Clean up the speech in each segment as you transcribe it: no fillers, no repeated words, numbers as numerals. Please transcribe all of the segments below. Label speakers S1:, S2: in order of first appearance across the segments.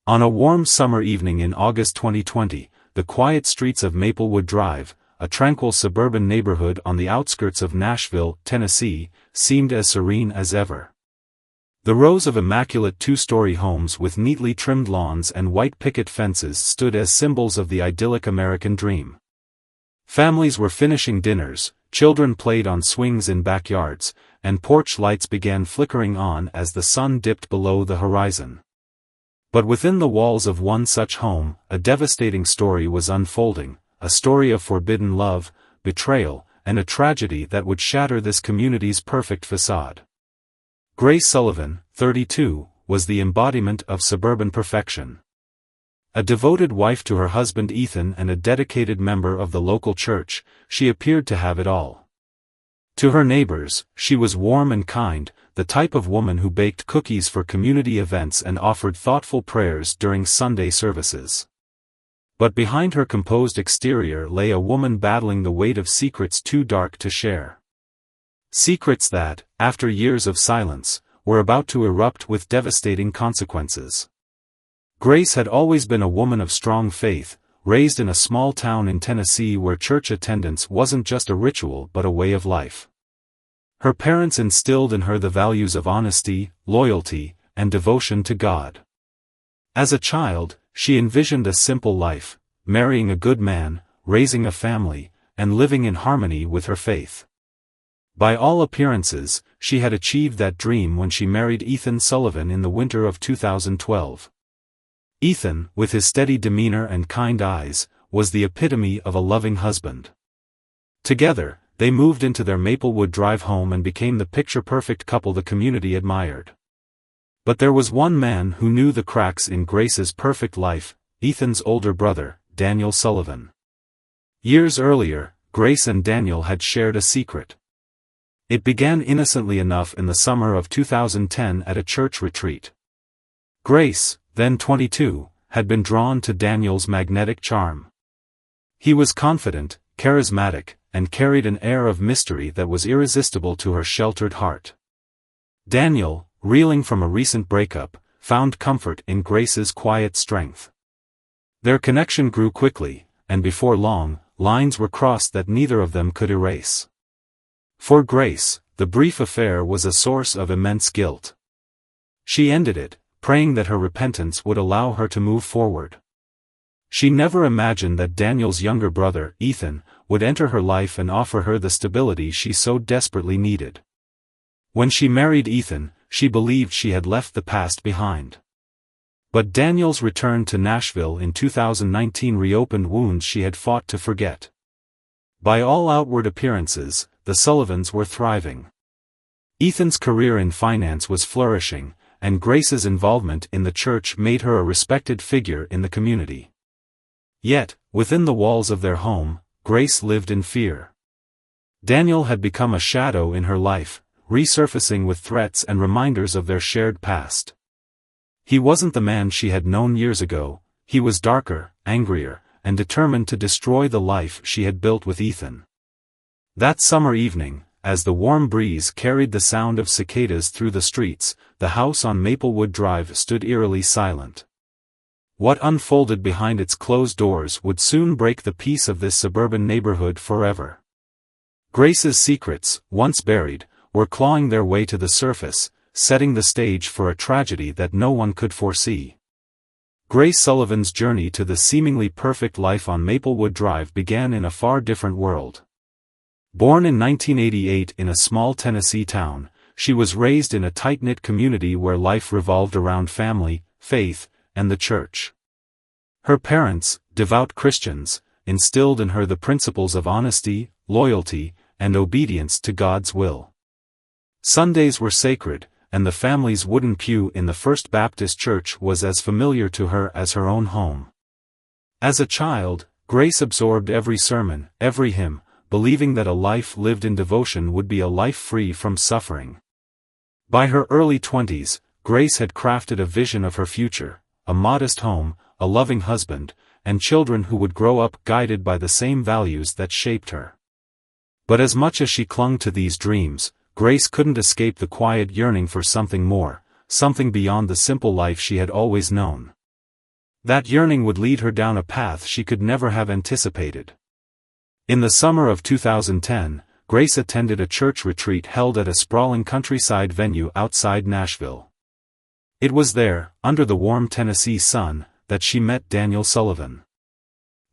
S1: On a warm summer evening in August 2020, the quiet streets of Maplewood Drive, a tranquil suburban neighborhood on the outskirts of Nashville, Tennessee, seemed as serene as ever. The rows of immaculate two-story homes with neatly trimmed lawns and white picket fences stood as symbols of the idyllic American dream. Families were finishing dinners, children played on swings in backyards, and porch lights began flickering on as the sun dipped below the horizon. But within the walls of one such home, a devastating story was unfolding, a story of forbidden love, betrayal, and a tragedy that would shatter this community's perfect facade. Grace Sullivan, 32, was the embodiment of suburban perfection. A devoted wife to her husband Ethan and a dedicated member of the local church, she appeared to have it all. To her neighbors, she was warm and kind, the type of woman who baked cookies for community events and offered thoughtful prayers during Sunday services. But behind her composed exterior lay a woman battling the weight of secrets too dark to share. Secrets that, after years of silence, were about to erupt with devastating consequences. Grace had always been a woman of strong faith, raised in a small town in Tennessee where church attendance wasn't just a ritual but a way of life. Her parents instilled in her the values of honesty, loyalty, and devotion to God. As a child, she envisioned a simple life, marrying a good man, raising a family, and living in harmony with her faith. By all appearances, she had achieved that dream when she married Ethan Sullivan in the winter of 2012. Ethan, with his steady demeanor and kind eyes, was the epitome of a loving husband. Together, they moved into their Maplewood Drive home and became the picture-perfect couple the community admired. But there was one man who knew the cracks in Grace's perfect life, Ethan's older brother, Daniel Sullivan. Years earlier, Grace and Daniel had shared a secret. It began innocently enough in the summer of 2010 at a church retreat. Grace, then 22, had been drawn to Daniel's magnetic charm. He was confident, charismatic, and carried an air of mystery that was irresistible to her sheltered heart. Daniel, reeling from a recent breakup, found comfort in Grace's quiet strength. Their connection grew quickly, and before long, lines were crossed that neither of them could erase. For Grace, the brief affair was a source of immense guilt. She ended it, praying that her repentance would allow her to move forward. She never imagined that Daniel's younger brother, Ethan, would enter her life and offer her the stability she so desperately needed. When she married Ethan, she believed she had left the past behind. But Daniel's return to Nashville in 2019 reopened wounds she had fought to forget. By all outward appearances, the Sullivans were thriving. Ethan's career in finance was flourishing, and Grace's involvement in the church made her a respected figure in the community. Yet, within the walls of their home, Grace lived in fear. Daniel had become a shadow in her life, resurfacing with threats and reminders of their shared past. He wasn't the man she had known years ago, he was darker, angrier, and determined to destroy the life she had built with Ethan. That summer evening, as the warm breeze carried the sound of cicadas through the streets, the house on Maplewood Drive stood eerily silent. What unfolded behind its closed doors would soon break the peace of this suburban neighborhood forever. Grace's secrets, once buried, were clawing their way to the surface, setting the stage for a tragedy that no one could foresee. Grace Sullivan's journey to the seemingly perfect life on Maplewood Drive began in a far different world. Born in 1988 in a small Tennessee town, she was raised in a tight-knit community where life revolved around family, faith, and the church. Her parents, devout Christians, instilled in her the principles of honesty, loyalty, and obedience to God's will. Sundays were sacred, and the family's wooden pew in the First Baptist Church was as familiar to her as her own home. As a child, Grace absorbed every sermon, every hymn, believing that a life lived in devotion would be a life free from suffering. By her early 20s, Grace had crafted a vision of her future, a modest home, a loving husband, and children who would grow up guided by the same values that shaped her. But as much as she clung to these dreams, Grace couldn't escape the quiet yearning for something more, something beyond the simple life she had always known. That yearning would lead her down a path she could never have anticipated. In the summer of 2010, Grace attended a church retreat held at a sprawling countryside venue outside Nashville. It was there, under the warm Tennessee sun, that she met Daniel Sullivan.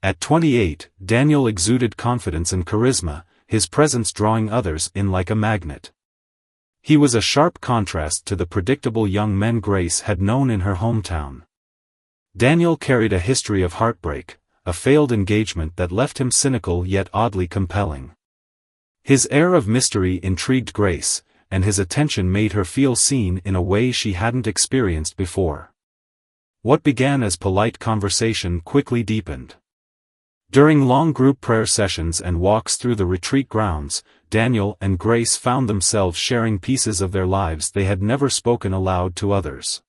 S1: At 28, Daniel exuded confidence and charisma, his presence drawing others in like a magnet. He was a sharp contrast to the predictable young men Grace had known in her hometown. Daniel carried a history of heartbreak, a failed engagement that left him cynical yet oddly compelling. His air of mystery intrigued Grace, and his attention made her feel seen in a way she hadn't experienced before. What began as polite conversation quickly deepened. During long group prayer sessions and walks through the retreat grounds, Daniel and Grace found themselves sharing pieces of their lives they had never spoken aloud to others.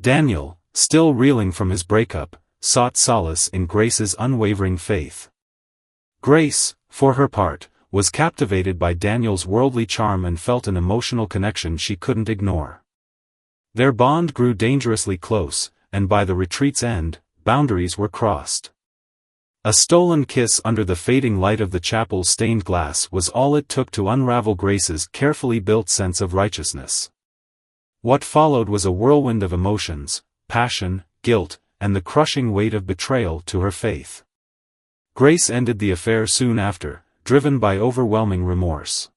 S1: Daniel, still reeling from his breakup, sought solace in Grace's unwavering faith. Grace, for her part, was captivated by Daniel's worldly charm and felt an emotional connection she couldn't ignore. Their bond grew dangerously close, and by the retreat's end, boundaries were crossed. A stolen kiss under the fading light of the chapel's stained glass was all it took to unravel Grace's carefully built sense of righteousness. What followed was a whirlwind of emotions, passion, guilt, and the crushing weight of betrayal to her faith. Grace ended the affair soon after, driven by overwhelming remorse.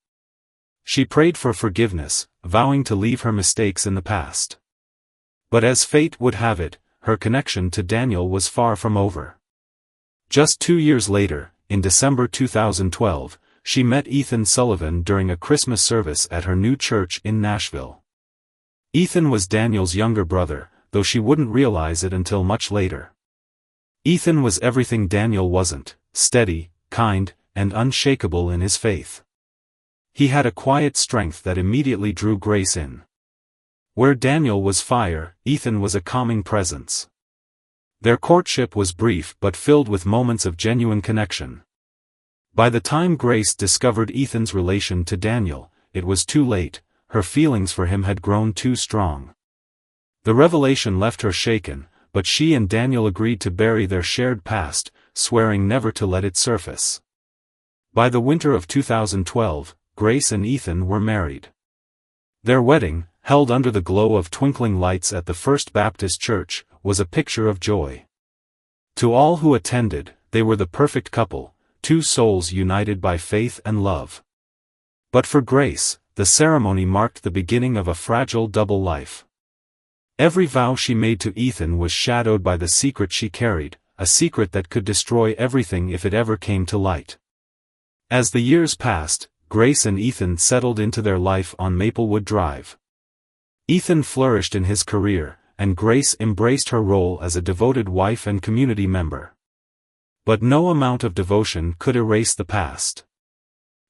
S1: She prayed for forgiveness, vowing to leave her mistakes in the past. But as fate would have it, her connection to Daniel was far from over. Just 2 years later, in December 2012, she met Ethan Sullivan during a Christmas service at her new church in Nashville. Ethan was Daniel's younger brother, though she wouldn't realize it until much later. Ethan was everything Daniel wasn't: steady, kind, and unshakable in his faith. He had a quiet strength that immediately drew Grace in. Where Daniel was fire, Ethan was a calming presence. Their courtship was brief but filled with moments of genuine connection. By the time Grace discovered Ethan's relation to Daniel, it was too late. Her feelings for him had grown too strong. The revelation left her shaken, but she and Daniel agreed to bury their shared past, swearing never to let it surface. By the winter of 2012, Grace and Ethan were married. Their wedding, held under the glow of twinkling lights at the First Baptist Church, was a picture of joy. To all who attended, they were the perfect couple, two souls united by faith and love. But for Grace, the ceremony marked the beginning of a fragile double life. Every vow she made to Ethan was shadowed by the secret she carried, a secret that could destroy everything if it ever came to light. As the years passed, Grace and Ethan settled into their life on Maplewood Drive. Ethan flourished in his career, and Grace embraced her role as a devoted wife and community member. But no amount of devotion could erase the past.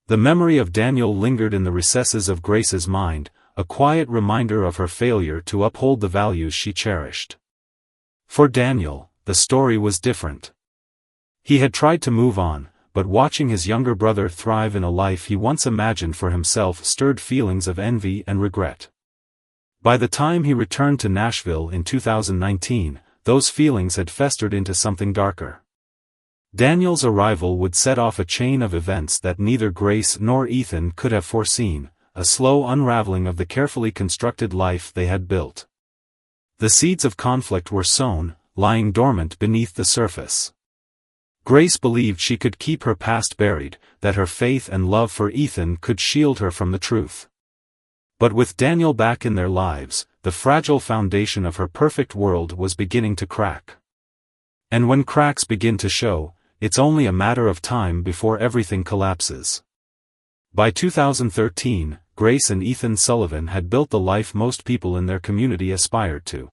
S1: The memory of Daniel lingered in the recesses of Grace's mind, a quiet reminder of her failure to uphold the values she cherished. For Daniel, the story was different. He had tried to move on, but watching his younger brother thrive in a life he once imagined for himself stirred feelings of envy and regret. By the time he returned to Nashville in 2019, those feelings had festered into something darker. Daniel's arrival would set off a chain of events that neither Grace nor Ethan could have foreseen, a slow unraveling of the carefully constructed life they had built. The seeds of conflict were sown, lying dormant beneath the surface. Grace believed she could keep her past buried, that her faith and love for Ethan could shield her from the truth. But with Daniel back in their lives, the fragile foundation of her perfect world was beginning to crack. And when cracks begin to show, it's only a matter of time before everything collapses. By 2013, Grace and Ethan Sullivan had built the life most people in their community aspired to.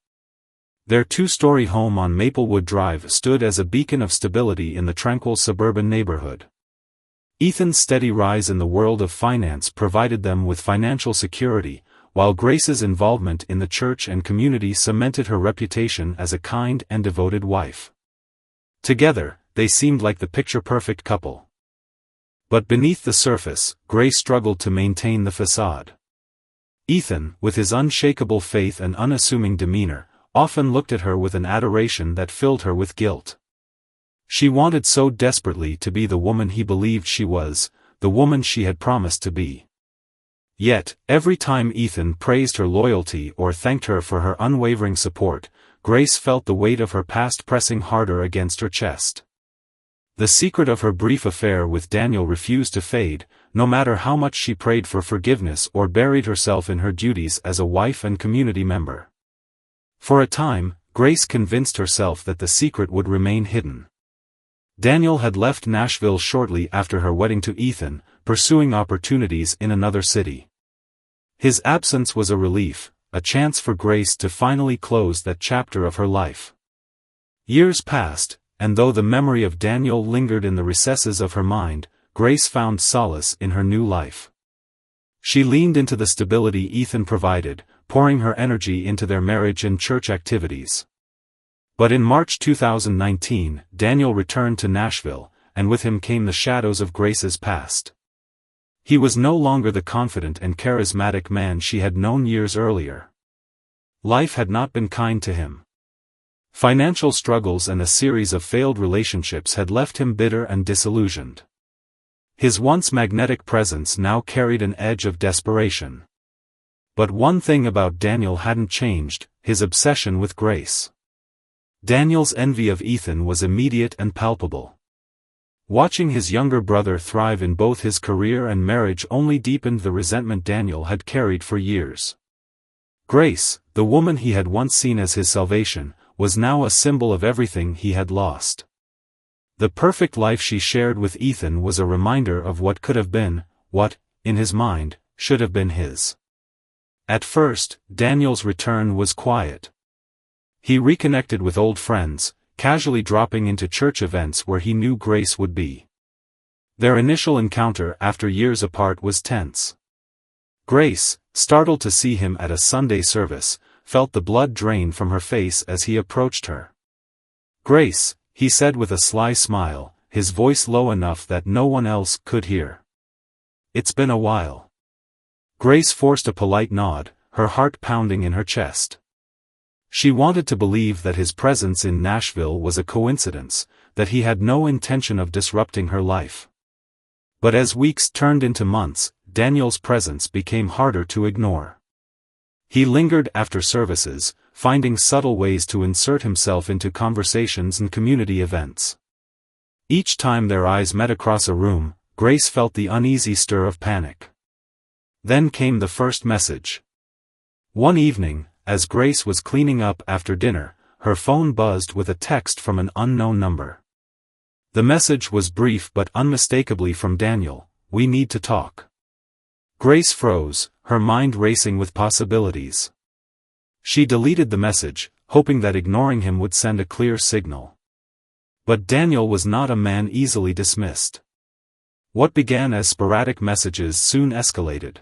S1: Their two-story home on Maplewood Drive stood as a beacon of stability in the tranquil suburban neighborhood. Ethan's steady rise in the world of finance provided them with financial security, while Grace's involvement in the church and community cemented her reputation as a kind and devoted wife. Together, they seemed like the picture-perfect couple. But beneath the surface, Grace struggled to maintain the facade. Ethan, with his unshakable faith and unassuming demeanor, often looked at her with an adoration that filled her with guilt. She wanted so desperately to be the woman he believed she was, the woman she had promised to be. Yet, every time Ethan praised her loyalty or thanked her for her unwavering support, Grace felt the weight of her past pressing harder against her chest. The secret of her brief affair with Daniel refused to fade, no matter how much she prayed for forgiveness or buried herself in her duties as a wife and community member. For a time, Grace convinced herself that the secret would remain hidden. Daniel had left Nashville shortly after her wedding to Ethan, pursuing opportunities in another city. His absence was a relief, a chance for Grace to finally close that chapter of her life. Years passed, and though the memory of Daniel lingered in the recesses of her mind, Grace found solace in her new life. She leaned into the stability Ethan provided, pouring her energy into their marriage and church activities. But in March 2019, Daniel returned to Nashville, and with him came the shadows of Grace's past. He was no longer the confident and charismatic man she had known years earlier. Life had not been kind to him. Financial struggles and a series of failed relationships had left him bitter and disillusioned. His once magnetic presence now carried an edge of desperation. But one thing about Daniel hadn't changed: his obsession with Grace. Daniel's envy of Ethan was immediate and palpable. Watching his younger brother thrive in both his career and marriage only deepened the resentment Daniel had carried for years. Grace, the woman he had once seen as his salvation, was now a symbol of everything he had lost. The perfect life she shared with Ethan was a reminder of what could have been, what, in his mind, should have been his. At first, Daniel's return was quiet. He reconnected with old friends, casually dropping into church events where he knew Grace would be. Their initial encounter after years apart was tense. Grace, startled to see him at a Sunday service, felt the blood drain from her face as he approached her. "Grace," he said with a sly smile, his voice low enough that no one else could hear. "It's been a while." Grace forced a polite nod, her heart pounding in her chest. She wanted to believe that his presence in Nashville was a coincidence, that he had no intention of disrupting her life. But as weeks turned into months, Daniel's presence became harder to ignore. He lingered after services, finding subtle ways to insert himself into conversations and community events. Each time their eyes met across a room, Grace felt the uneasy stir of panic. Then came the first message. One evening, as Grace was cleaning up after dinner, her phone buzzed with a text from an unknown number. The message was brief but unmistakably from Daniel: "We need to talk." Grace froze, her mind racing with possibilities. She deleted the message, hoping that ignoring him would send a clear signal. But Daniel was not a man easily dismissed. What began as sporadic messages soon escalated.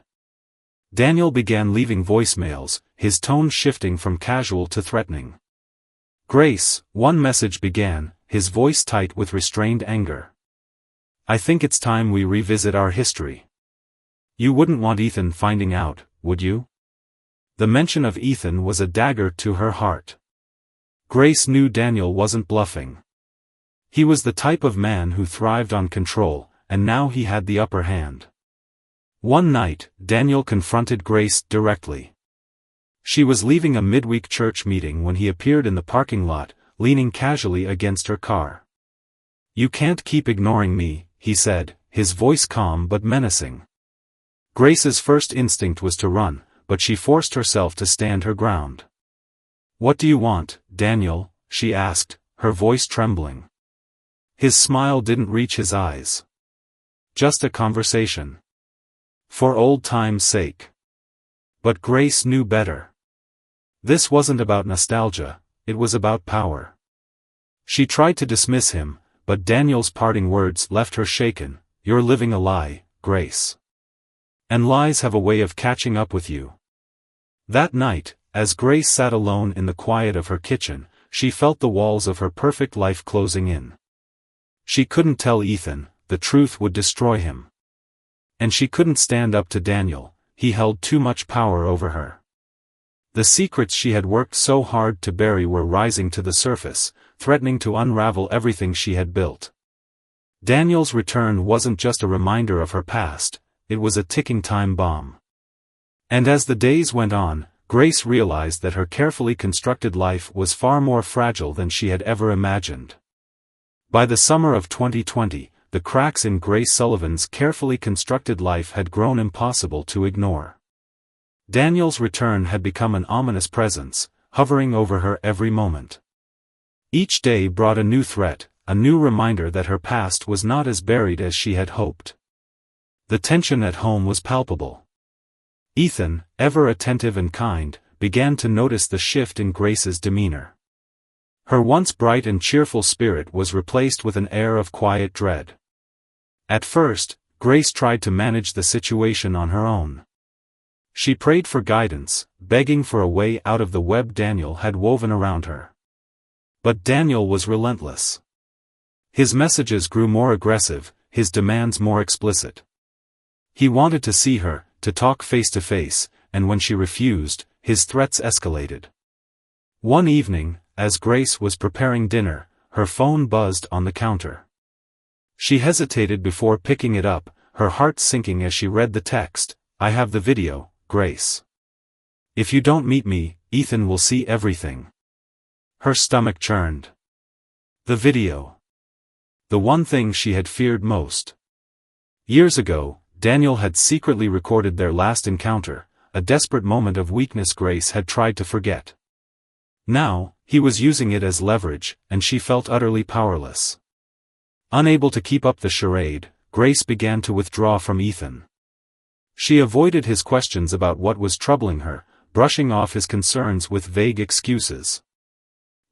S1: Daniel began leaving voicemails, his tone shifting from casual to threatening. "Grace," one message began, his voice tight with restrained anger. "I think it's time we revisit our history. You wouldn't want Ethan finding out, would you?" The mention of Ethan was a dagger to her heart. Grace knew Daniel wasn't bluffing. He was the type of man who thrived on control, and now he had the upper hand. One night, Daniel confronted Grace directly. She was leaving a midweek church meeting when he appeared in the parking lot, leaning casually against her car. "You can't keep ignoring me," he said, his voice calm but menacing. Grace's first instinct was to run, but she forced herself to stand her ground. "What do you want, Daniel?" she asked, her voice trembling. His smile didn't reach his eyes. "Just a conversation. For old time's sake." But Grace knew better. This wasn't about nostalgia, it was about power. She tried to dismiss him, but Daniel's parting words left her shaken. "You're living a lie, Grace. And lies have a way of catching up with you." That night, as Grace sat alone in the quiet of her kitchen, she felt the walls of her perfect life closing in. She couldn't tell Ethan, the truth would destroy him. And she couldn't stand up to Daniel, he held too much power over her. The secrets she had worked so hard to bury were rising to the surface, threatening to unravel everything she had built. Daniel's return wasn't just a reminder of her past, it was a ticking time bomb. And as the days went on, Grace realized that her carefully constructed life was far more fragile than she had ever imagined. By the summer of 2020, the cracks in Grace Sullivan's carefully constructed life had grown impossible to ignore. Daniel's return had become an ominous presence, hovering over her every moment. Each day brought a new threat, a new reminder that her past was not as buried as she had hoped. The tension at home was palpable. Ethan, ever attentive and kind, began to notice the shift in Grace's demeanor. Her once bright and cheerful spirit was replaced with an air of quiet dread. At first, Grace tried to manage the situation on her own. She prayed for guidance, begging for a way out of the web Daniel had woven around her. But Daniel was relentless. His messages grew more aggressive, his demands more explicit. He wanted to see her, to talk face to face, and when she refused, his threats escalated. One evening, as Grace was preparing dinner, her phone buzzed on the counter. She hesitated before picking it up, her heart sinking as she read the text. "I have the video, Grace. If you don't meet me, Ethan will see everything." Her stomach churned. The video. The one thing she had feared most. Years ago, Daniel had secretly recorded their last encounter, a desperate moment of weakness Grace had tried to forget. Now, he was using it as leverage, and she felt utterly powerless. Unable to keep up the charade, Grace began to withdraw from Ethan. She avoided his questions about what was troubling her, brushing off his concerns with vague excuses.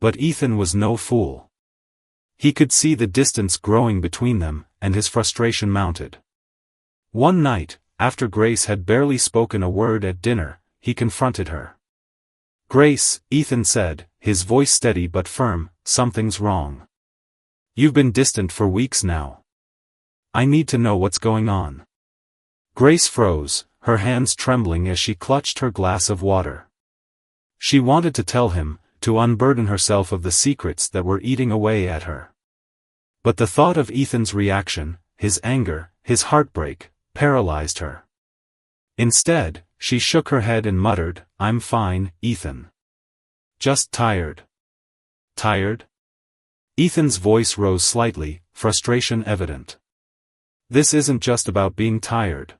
S1: But Ethan was no fool. He could see the distance growing between them, and his frustration mounted. One night, after Grace had barely spoken a word at dinner, he confronted her. "Grace," Ethan said, his voice steady but firm, "something's wrong. You've been distant for weeks now. I need to know what's going on." Grace froze, her hands trembling as she clutched her glass of water. She wanted to tell him, to unburden herself of the secrets that were eating away at her. But the thought of Ethan's reaction, his anger, his heartbreak, paralyzed her. Instead, she shook her head and muttered, "I'm fine, Ethan. Just tired." "Tired?" Ethan's voice rose slightly, frustration evident. "This isn't just about being tired.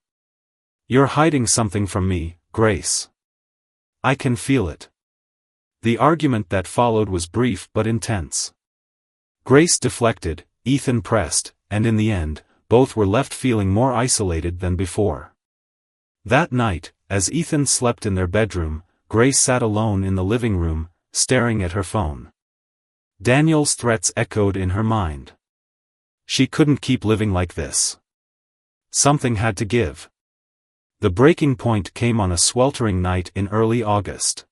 S1: You're hiding something from me, Grace. I can feel it." The argument that followed was brief but intense. Grace deflected, Ethan pressed, and in the end, both were left feeling more isolated than before. That night, as Ethan slept in their bedroom, Grace sat alone in the living room, staring at her phone. Daniel's threats echoed in her mind. She couldn't keep living like this. Something had to give. The breaking point came on a sweltering night in early August.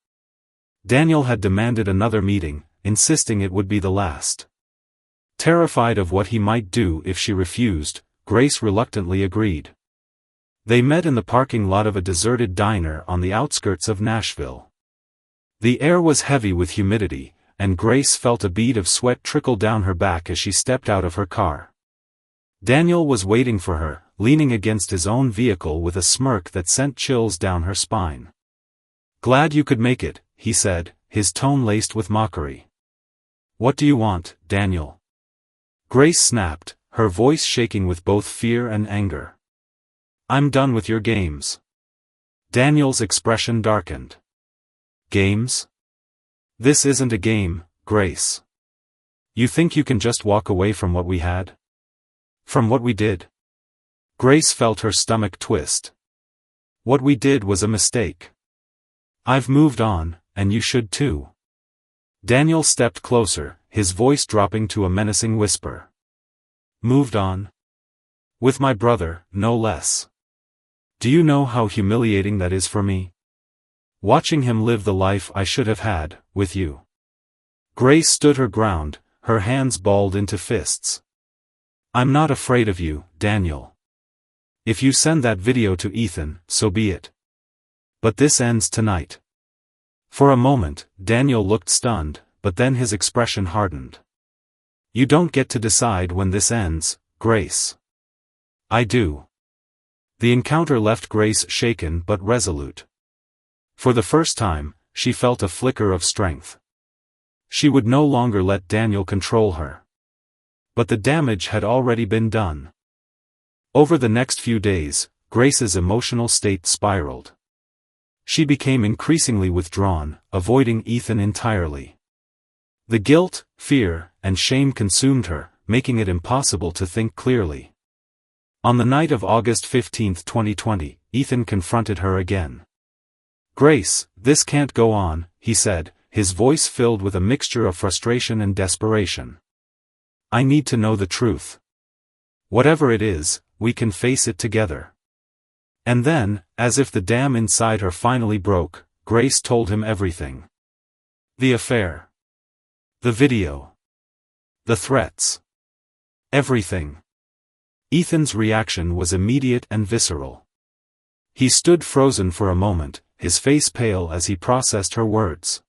S1: Daniel had demanded another meeting, insisting it would be the last. Terrified of what he might do if she refused, Grace reluctantly agreed. They met in the parking lot of a deserted diner on the outskirts of Nashville. The air was heavy with humidity, and Grace felt a bead of sweat trickle down her back as she stepped out of her car. Daniel was waiting for her, leaning against his own vehicle with a smirk that sent chills down her spine. "Glad you could make it," he said, his tone laced with mockery. "What do you want, Daniel?" Grace snapped, her voice shaking with both fear and anger. "I'm done with your games." Daniel's expression darkened. "Games? This isn't a game, Grace. You think you can just walk away from what we had? From what we did?" Grace felt her stomach twist. "What we did was a mistake. I've moved on, and you should too." Daniel stepped closer, his voice dropping to a menacing whisper. "Moved on? With my brother, no less. Do you know how humiliating that is for me? Watching him live the life I should have had, with you." Grace stood her ground, her hands balled into fists. "I'm not afraid of you, Daniel. If you send that video to Ethan, so be it. But this ends tonight. For a moment, Daniel looked stunned, but then his expression hardened. "You don't get to decide when this ends, Grace." "I do." The encounter left Grace shaken but resolute. For the first time, she felt a flicker of strength. She would no longer let Daniel control her. But the damage had already been done. Over the next few days, Grace's emotional state spiraled. She became increasingly withdrawn, avoiding Ethan entirely. The guilt, fear, and shame consumed her, making it impossible to think clearly. On the night of August 15, 2020, Ethan confronted her again. "Grace, this can't go on," he said, his voice filled with a mixture of frustration and desperation. "I need to know the truth. Whatever it is, we can face it together." And then, as if the dam inside her finally broke, Grace told him everything. The affair. The video. The threats. Everything. Ethan's reaction was immediate and visceral. He stood frozen for a moment, his face pale as he processed her words.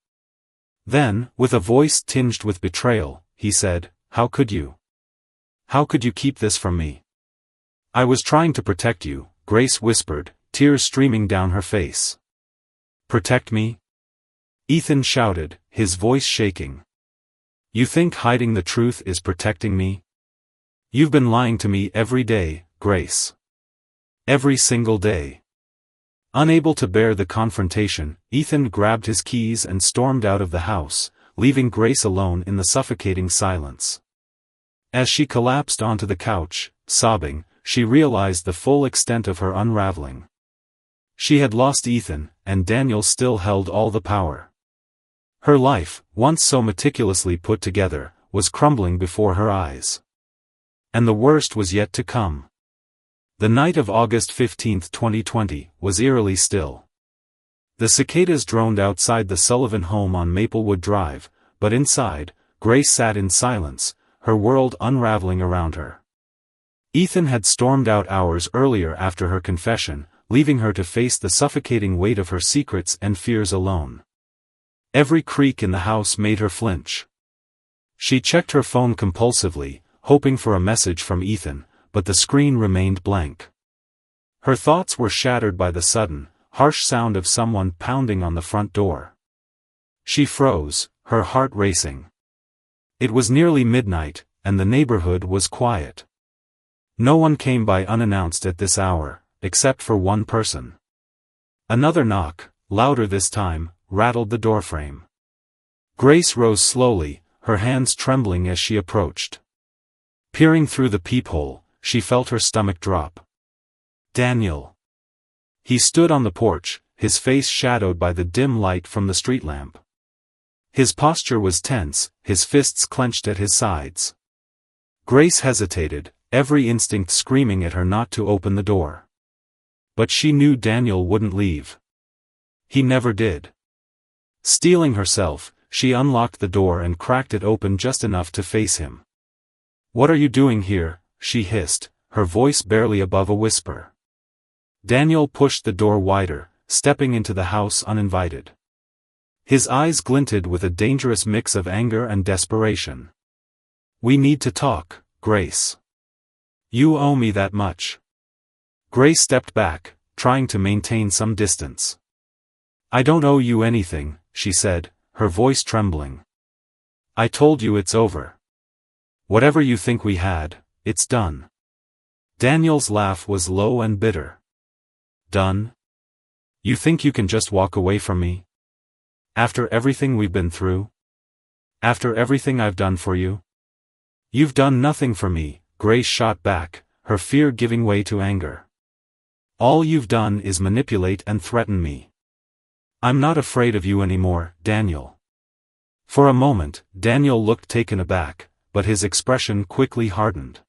S1: Then, with a voice tinged with betrayal, he said, "How could you? How could you keep this from me?" "I was trying to protect you," Grace whispered, tears streaming down her face. "Protect me?" Ethan shouted, his voice shaking. "You think hiding the truth is protecting me? You've been lying to me every day, Grace. Every single day." Unable to bear the confrontation, Ethan grabbed his keys and stormed out of the house, leaving Grace alone in the suffocating silence. As she collapsed onto the couch, sobbing, she realized the full extent of her unraveling. She had lost Ethan, and Daniel still held all the power. Her life, once so meticulously put together, was crumbling before her eyes. And the worst was yet to come. The night of August 15, 2020, was eerily still. The cicadas droned outside the Sullivan home on Maplewood Drive, but inside, Grace sat in silence, her world unraveling around her. Ethan had stormed out hours earlier after her confession, leaving her to face the suffocating weight of her secrets and fears alone. Every creak in the house made her flinch. She checked her phone compulsively, hoping for a message from Ethan, but the screen remained blank. Her thoughts were shattered by the sudden, harsh sound of someone pounding on the front door. She froze, her heart racing. It was nearly midnight, and the neighborhood was quiet. No one came by unannounced at this hour, except for one person. Another knock, louder this time, rattled the doorframe. Grace rose slowly, her hands trembling as she approached. Peering through the peephole, she felt her stomach drop. Daniel. He stood on the porch, his face shadowed by the dim light from the street lamp. His posture was tense, his fists clenched at his sides. Grace hesitated, every instinct screaming at her not to open the door. But she knew Daniel wouldn't leave. He never did. Steeling herself, she unlocked the door and cracked it open just enough to face him. "What are you doing here?" she hissed, her voice barely above a whisper. Daniel pushed the door wider, stepping into the house uninvited. His eyes glinted with a dangerous mix of anger and desperation. "We need to talk, Grace. You owe me that much." Grace stepped back, trying to maintain some distance. "I don't owe you anything," she said, her voice trembling. "I told you it's over. Whatever you think we had, it's done." Daniel's laugh was low and bitter. "Done? You think you can just walk away from me? After everything we've been through? After everything I've done for you? You've done nothing for me," Grace shot back, her fear giving way to anger. "All you've done is manipulate and threaten me. I'm not afraid of you anymore, Daniel." For a moment, Daniel looked taken aback, but his expression quickly hardened.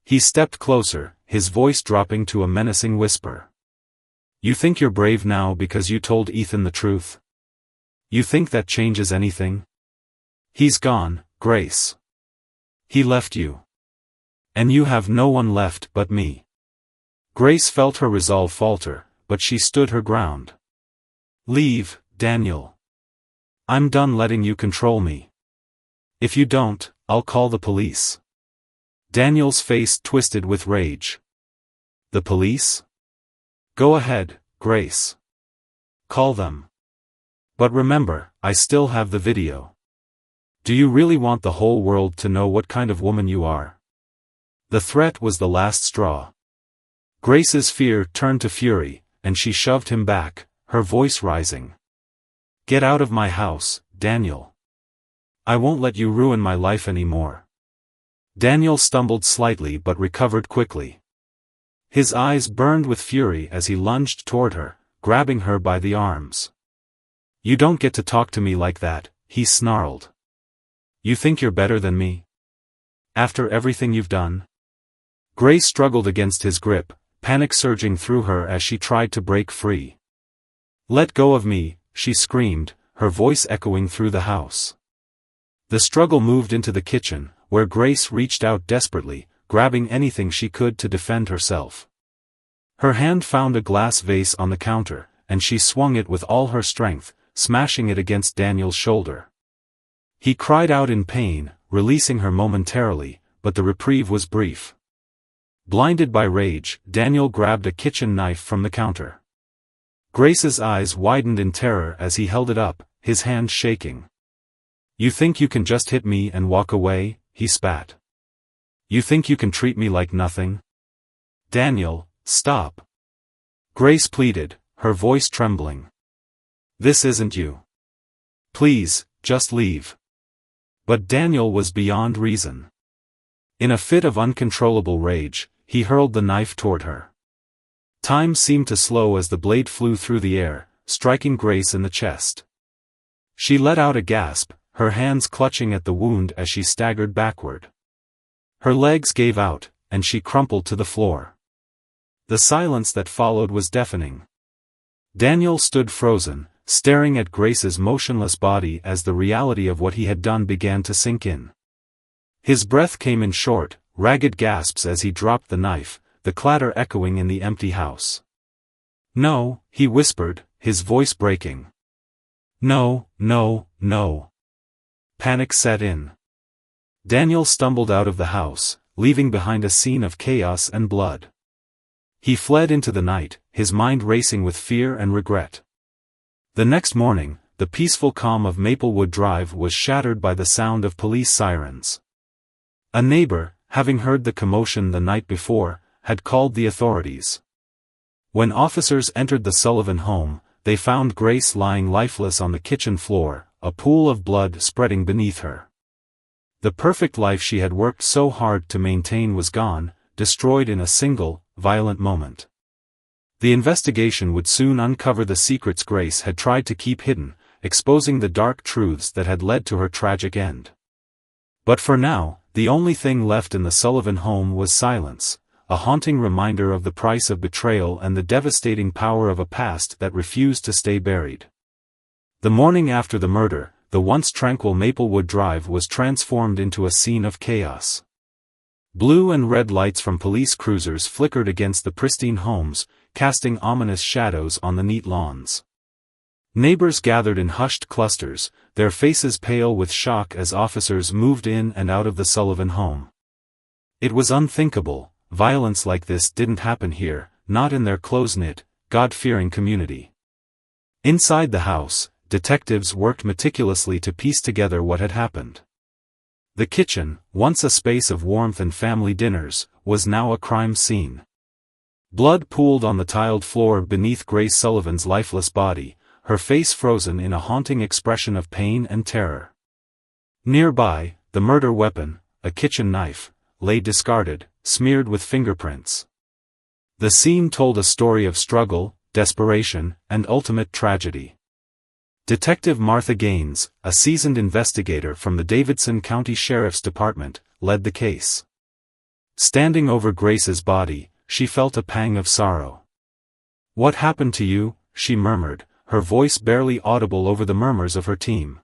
S1: He stepped closer, his voice dropping to a menacing whisper. "You think you're brave now because you told Ethan the truth? You think that changes anything? He's gone, Grace. He left you. And you have no one left but me." Grace felt her resolve falter, but she stood her ground. "Leave, Daniel. I'm done letting you control me. If you don't, I'll call the police. Daniel's face twisted with rage. The police? Go ahead, Grace. Call them. But remember, I still have the video. Do you really want the whole world to know what kind of woman you are? The threat was the last straw. Grace's fear turned to fury, and she shoved him back, her voice rising. Get out of my house, Daniel. I won't let you ruin my life anymore. Daniel stumbled slightly but recovered quickly. His eyes burned with fury as he lunged toward her, grabbing her by the arms. You don't get to talk to me like that, he snarled. You think you're better than me? After everything you've done? Grace struggled against his grip, panic surging through her as she tried to break free. Let go of me, she screamed, her voice echoing through the house. The struggle moved into the kitchen, where Grace reached out desperately, grabbing anything she could to defend herself. Her hand found a glass vase on the counter, and she swung it with all her strength, smashing it against Daniel's shoulder. He cried out in pain, releasing her momentarily, but the reprieve was brief. Blinded by rage, Daniel grabbed a kitchen knife from the counter. Grace's eyes widened in terror as he held it up, his hand shaking. You think you can just hit me and walk away? He spat. You think you can treat me like nothing? Daniel, stop. Grace pleaded, her voice trembling. This isn't you. Please, just leave. But Daniel was beyond reason. In a fit of uncontrollable rage, he hurled the knife toward her. Time seemed to slow as the blade flew through the air, striking Grace in the chest. She let out a gasp, her hands clutching at the wound as she staggered backward. Her legs gave out, and she crumpled to the floor. The silence that followed was deafening. Daniel stood frozen, staring at Grace's motionless body as the reality of what he had done began to sink in. His breath came in short, ragged gasps as he dropped the knife, the clatter echoing in the empty house. No, he whispered, his voice breaking. No, no, no. Panic set in. Daniel stumbled out of the house, leaving behind a scene of chaos and blood. He fled into the night, his mind racing with fear and regret. The next morning, the peaceful calm of Maplewood Drive was shattered by the sound of police sirens. A neighbor, having heard the commotion the night before, had called the authorities. When officers entered the Sullivan home, they found Grace lying lifeless on the kitchen floor, a pool of blood spreading beneath her. The perfect life she had worked so hard to maintain was gone, destroyed in a single, violent moment. The investigation would soon uncover the secrets Grace had tried to keep hidden, exposing the dark truths that had led to her tragic end. But for now, the only thing left in the Sullivan home was silence, a haunting reminder of the price of betrayal and the devastating power of a past that refused to stay buried. The morning after the murder, the once tranquil Maplewood Drive was transformed into a scene of chaos. Blue and red lights from police cruisers flickered against the pristine homes, casting ominous shadows on the neat lawns. Neighbors gathered in hushed clusters, their faces pale with shock as officers moved in and out of the Sullivan home. It was unthinkable, violence like this didn't happen here, not in their close-knit, God-fearing community. Inside the house, detectives worked meticulously to piece together what had happened. The kitchen, once a space of warmth and family dinners, was now a crime scene. Blood pooled on the tiled floor beneath Grace Sullivan's lifeless body, her face frozen in a haunting expression of pain and terror. Nearby, the murder weapon, a kitchen knife, lay discarded, smeared with fingerprints. The scene told a story of struggle, desperation, and ultimate tragedy. Detective Martha Gaines, a seasoned investigator from the Davidson County Sheriff's Department, led the case. Standing over Grace's body, she felt a pang of sorrow. "What happened to you?" she murmured, her voice barely audible over the murmurs of her team.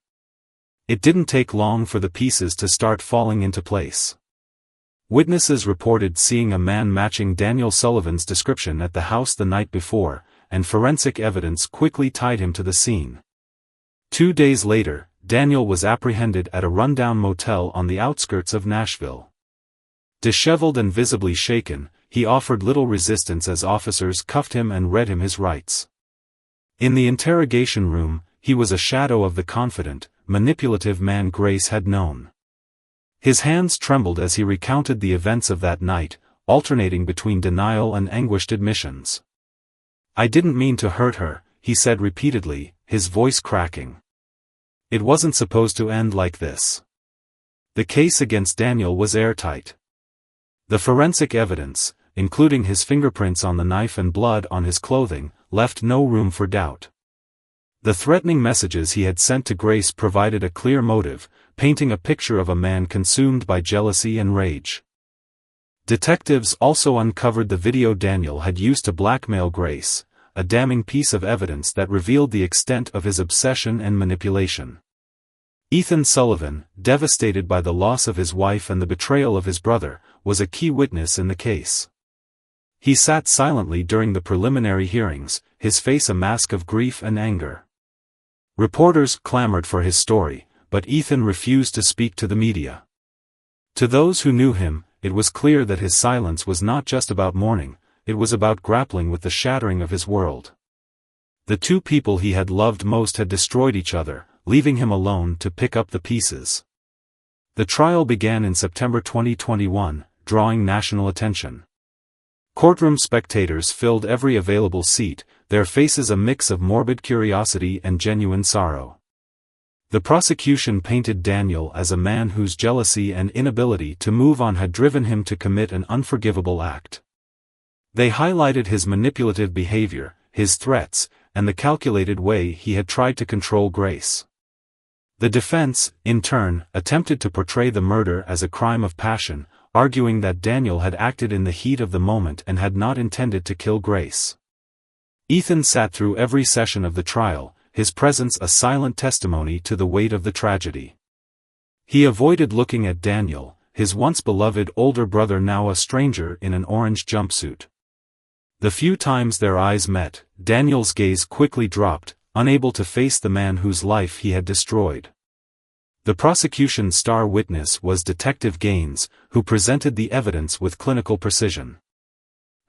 S1: It didn't take long for the pieces to start falling into place. Witnesses reported seeing a man matching Daniel Sullivan's description at the house the night before, and forensic evidence quickly tied him to the scene. 2 days later, Daniel was apprehended at a rundown motel on the outskirts of Nashville. Disheveled and visibly shaken, he offered little resistance as officers cuffed him and read him his rights. In the interrogation room, he was a shadow of the confident, manipulative man Grace had known. His hands trembled as he recounted the events of that night, alternating between denial and anguished admissions. "I didn't mean to hurt her," he said repeatedly, his voice cracking. It wasn't supposed to end like this. The case against Daniel was airtight. The forensic evidence, including his fingerprints on the knife and blood on his clothing, left no room for doubt. The threatening messages he had sent to Grace provided a clear motive, painting a picture of a man consumed by jealousy and rage. Detectives also uncovered the video Daniel had used to blackmail Grace, a damning piece of evidence that revealed the extent of his obsession and manipulation. Ethan Sullivan, devastated by the loss of his wife and the betrayal of his brother, was a key witness in the case. He sat silently during the preliminary hearings, his face a mask of grief and anger. Reporters clamored for his story, but Ethan refused to speak to the media. To those who knew him, it was clear that his silence was not just about mourning, it was about grappling with the shattering of his world. The two people he had loved most had destroyed each other, leaving him alone to pick up the pieces. The trial began in September 2021, drawing national attention. Courtroom spectators filled every available seat, their faces a mix of morbid curiosity and genuine sorrow. The prosecution painted Daniel as a man whose jealousy and inability to move on had driven him to commit an unforgivable act. They highlighted his manipulative behavior, his threats, and the calculated way he had tried to control Grace. The defense, in turn, attempted to portray the murder as a crime of passion, arguing that Daniel had acted in the heat of the moment and had not intended to kill Grace. Ethan sat through every session of the trial, his presence a silent testimony to the weight of the tragedy. He avoided looking at Daniel, his once beloved older brother now a stranger in an orange jumpsuit. The few times their eyes met, Daniel's gaze quickly dropped, unable to face the man whose life he had destroyed. The prosecution's star witness was Detective Gaines, who presented the evidence with clinical precision.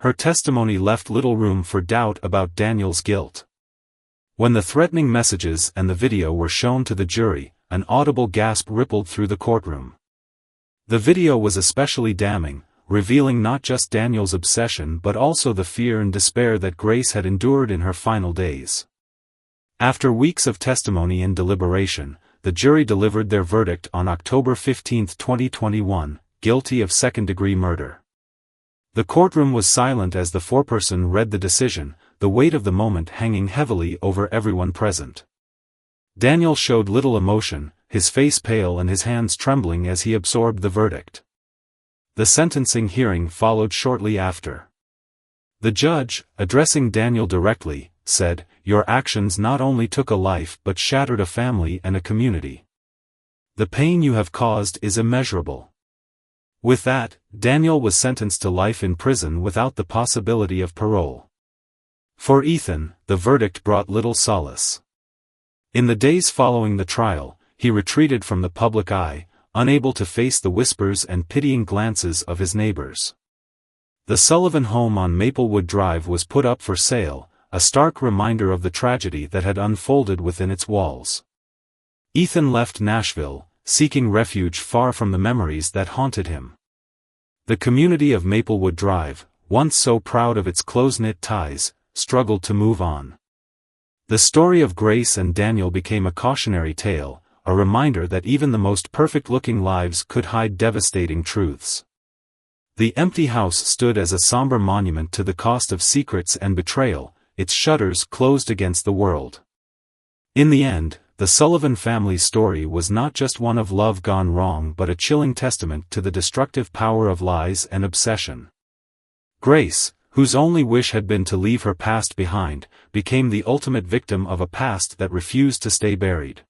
S1: Her testimony left little room for doubt about Daniel's guilt. When the threatening messages and the video were shown to the jury, an audible gasp rippled through the courtroom. The video was especially damning, revealing not just Daniel's obsession but also the fear and despair that Grace had endured in her final days. After weeks of testimony and deliberation, the jury delivered their verdict on October 15, 2021, guilty of second-degree murder. The courtroom was silent as the foreperson read the decision, the weight of the moment hanging heavily over everyone present. Daniel showed little emotion, his face pale and his hands trembling as he absorbed the verdict. The sentencing hearing followed shortly after. The judge, addressing Daniel directly, said, "Your actions not only took a life but shattered a family and a community. The pain you have caused is immeasurable." With that, Daniel was sentenced to life in prison without the possibility of parole. For Ethan, the verdict brought little solace. In the days following the trial, he retreated from the public eye, unable to face the whispers and pitying glances of his neighbors. The Sullivan home on Maplewood Drive was put up for sale, a stark reminder of the tragedy that had unfolded within its walls. Ethan left Nashville, seeking refuge far from the memories that haunted him. The community of Maplewood Drive, once so proud of its close-knit ties, struggled to move on. The story of Grace and Daniel became a cautionary tale, a reminder that even the most perfect-looking lives could hide devastating truths. The empty house stood as a somber monument to the cost of secrets and betrayal, its shutters closed against the world. In the end, the Sullivan family's story was not just one of love gone wrong but a chilling testament to the destructive power of lies and obsession. Grace, whose only wish had been to leave her past behind, became the ultimate victim of a past that refused to stay buried.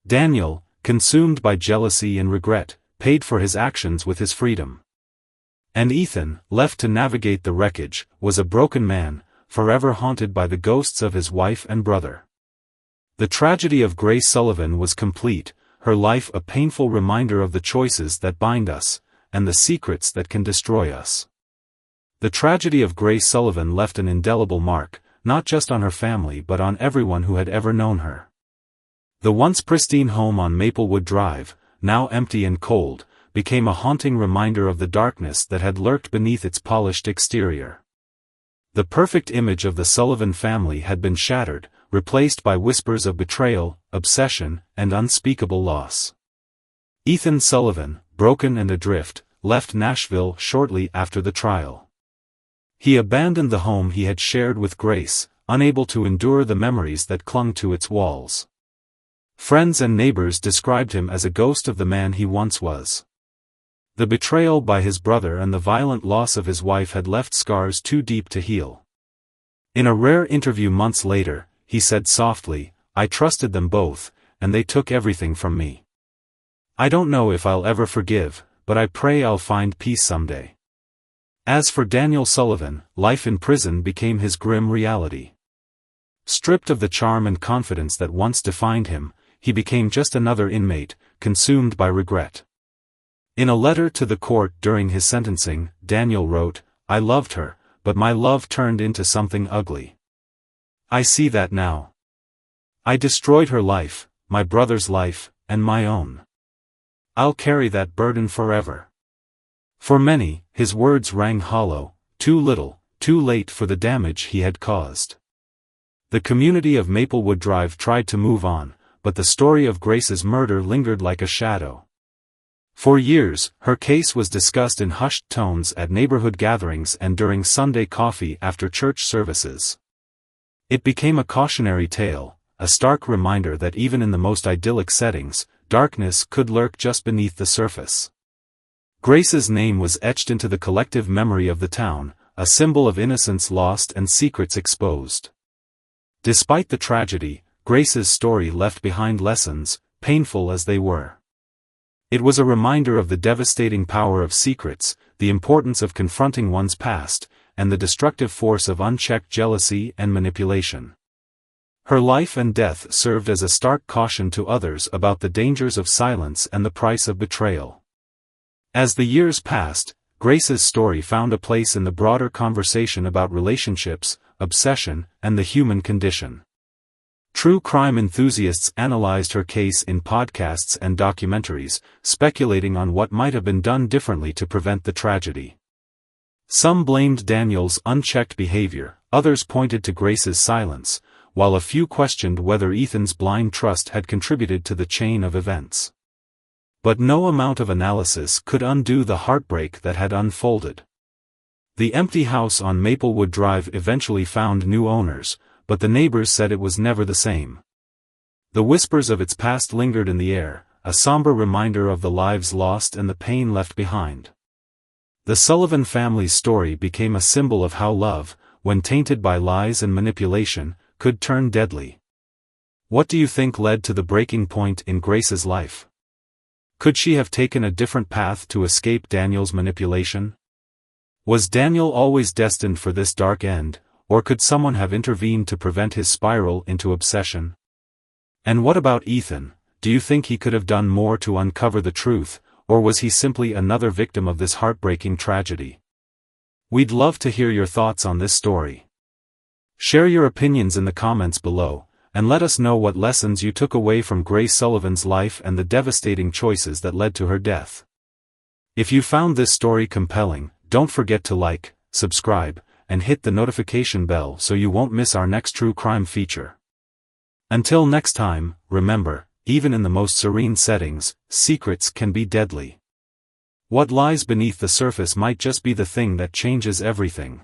S1: Daniel, consumed by jealousy and regret, paid for his actions with his freedom. And Ethan, left to navigate the wreckage, was a broken man, forever haunted by the ghosts of his wife and brother. The tragedy of Grace Sullivan was complete, her life a painful reminder of the choices that bind us, and the secrets that can destroy us. The tragedy of Grace Sullivan left an indelible mark, not just on her family but on everyone who had ever known her. The once pristine home on Maplewood Drive, now empty and cold, became a haunting reminder of the darkness that had lurked beneath its polished exterior. The perfect image of the Sullivan family had been shattered, replaced by whispers of betrayal, obsession, and unspeakable loss. Ethan Sullivan, broken and adrift, left Nashville shortly after the trial. He abandoned the home he had shared with Grace, unable to endure the memories that clung to its walls. Friends and neighbors described him as a ghost of the man he once was. The betrayal by his brother and the violent loss of his wife had left scars too deep to heal. In a rare interview months later, he said softly, "I trusted them both, and they took everything from me. I don't know if I'll ever forgive, but I pray I'll find peace someday." As for Daniel Sullivan, life in prison became his grim reality. Stripped of the charm and confidence that once defined him, he became just another inmate, consumed by regret. In a letter to the court during his sentencing, Daniel wrote, "I loved her, but my love turned into something ugly. I see that now. I destroyed her life, my brother's life, and my own. I'll carry that burden forever." For many, his words rang hollow, too little, too late for the damage he had caused. The community of Maplewood Drive tried to move on, but the story of Grace's murder lingered like a shadow. For years, her case was discussed in hushed tones at neighborhood gatherings and during Sunday coffee after church services. It became a cautionary tale, a stark reminder that even in the most idyllic settings, darkness could lurk just beneath the surface. Grace's name was etched into the collective memory of the town, a symbol of innocence lost and secrets exposed. Despite the tragedy, Grace's story left behind lessons, painful as they were. It was a reminder of the devastating power of secrets, the importance of confronting one's past, and the destructive force of unchecked jealousy and manipulation. Her life and death served as a stark caution to others about the dangers of silence and the price of betrayal. As the years passed, Grace's story found a place in the broader conversation about relationships, obsession, and the human condition. True crime enthusiasts analyzed her case in podcasts and documentaries, speculating on what might have been done differently to prevent the tragedy. Some blamed Daniel's unchecked behavior, others pointed to Grace's silence, while a few questioned whether Ethan's blind trust had contributed to the chain of events. But no amount of analysis could undo the heartbreak that had unfolded. The empty house on Maplewood Drive eventually found new owners, but the neighbors said it was never the same. The whispers of its past lingered in the air, a somber reminder of the lives lost and the pain left behind. The Sullivan family's story became a symbol of how love, when tainted by lies and manipulation, could turn deadly. What do you think led to the breaking point in Grace's life? Could she have taken a different path to escape Daniel's manipulation? Was Daniel always destined for this dark end, or could someone have intervened to prevent his spiral into obsession? And what about Ethan? Do you think he could have done more to uncover the truth, or was he simply another victim of this heartbreaking tragedy? We'd love to hear your thoughts on this story. Share your opinions in the comments below, and let us know what lessons you took away from Grace Sullivan's life and the devastating choices that led to her death. If you found this story compelling, don't forget to like, subscribe, and hit the notification bell so you won't miss our next true crime feature. Until next time, remember, even in the most serene settings, secrets can be deadly. What lies beneath the surface might just be the thing that changes everything.